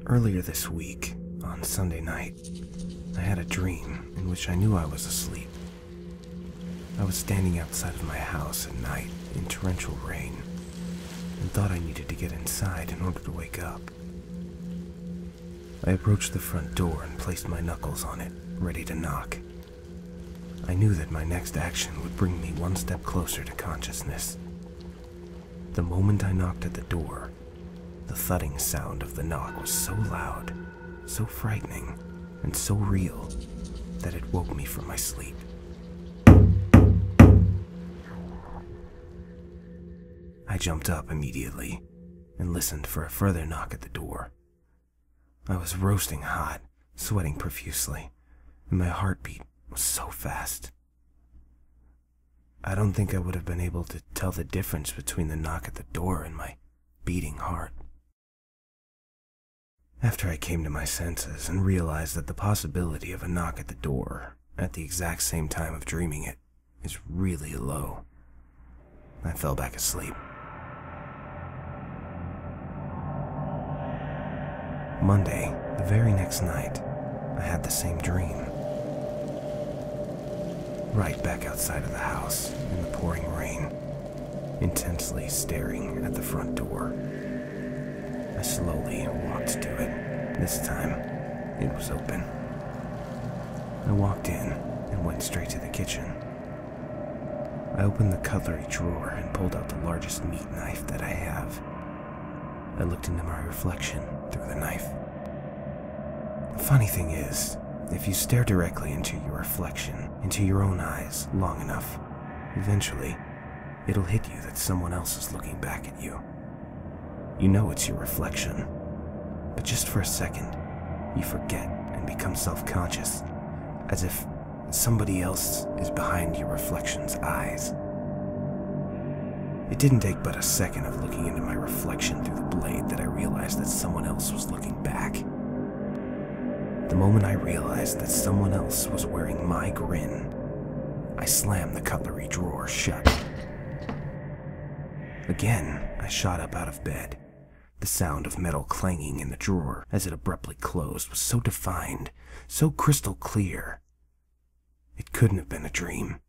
Earlier this week, on Sunday night, I had a dream in which I knew I was asleep. I was standing outside of my house at night in torrential rain and thought I needed to get inside in order to wake up. I approached the front door and placed my knuckles on it, ready to knock. I knew that my next action would bring me one step closer to consciousness. The moment I knocked at the door, the thudding sound of the knock was so loud, so frightening, and so real that it woke me from my sleep. I jumped up immediately and listened for a further knock at the door. I was roasting hot, sweating profusely, and my heartbeat was so fast. I don't think I would have been able to tell the difference between the knock at the door and my beating heart. After I came to my senses and realized that the possibility of a knock at the door at the exact same time of dreaming it is really low, I fell back asleep. Monday, the very next night, I had the same dream. Right back outside of the house in the pouring rain, intensely staring at the front door. I slowly walked to it. This time, it was open. I walked in and went straight to the kitchen. I opened the cutlery drawer and pulled out the largest meat knife that I have. I looked into my reflection through the knife. The funny thing is, if you stare directly into your reflection, into your own eyes, long enough, eventually, it'll hit you that someone else is looking back at you. You know it's your reflection, but just for a second, you forget and become self-conscious, as if somebody else is behind your reflection's eyes. It didn't take but a second of looking into my reflection through the blade that I realized that someone else was looking back. The moment I realized that someone else was wearing my grin, I slammed the cutlery drawer shut. Again, I shot up out of bed. The sound of metal clanging in the drawer as it abruptly closed was so defined, so crystal clear. It couldn't have been a dream.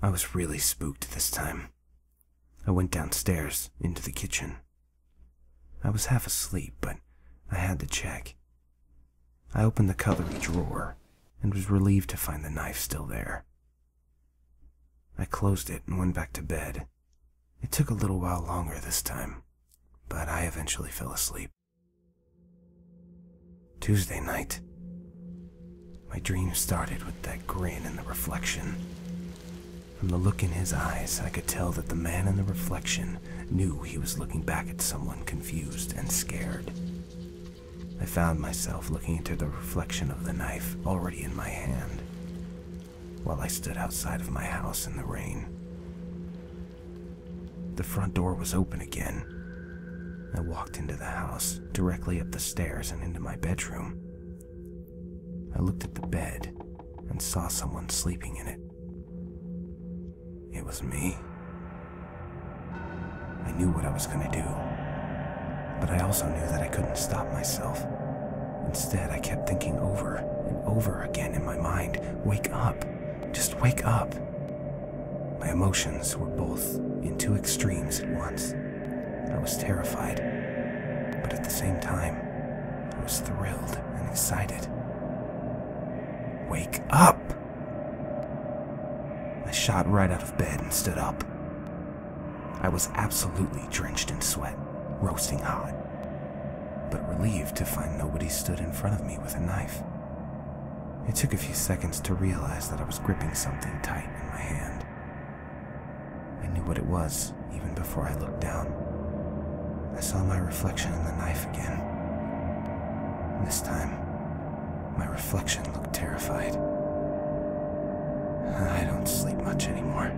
I was really spooked this time. I went downstairs into the kitchen. I was half asleep, but I had to check. I opened the cutlery drawer and was relieved to find the knife still there. I closed it and went back to bed. It took a little while longer this time, but I eventually fell asleep. Tuesday night. My dream started with that grin in the reflection. From the look in his eyes, I could tell that the man in the reflection knew he was looking back at someone confused and scared. I found myself looking into the reflection of the knife already in my hand, while I stood outside of my house in the rain. The front door was open again. I walked into the house, directly up the stairs and into my bedroom. I looked at the bed and saw someone sleeping in it. It was me. I knew what I was going to do, but I also knew that I couldn't stop myself. Instead, I kept thinking over and over again in my mind, wake up, just wake up. My emotions were both in two extremes at once. I was terrified, but at the same time, I was thrilled and excited. Wake up! I shot right out of bed and stood up. I was absolutely drenched in sweat, roasting hot, but relieved to find nobody stood in front of me with a knife. It took a few seconds to realize that I was gripping something tight in my hand. I knew what it was even before I looked down. I saw my reflection in the knife again. This time, my reflection looked terrified. I don't sleep much anymore.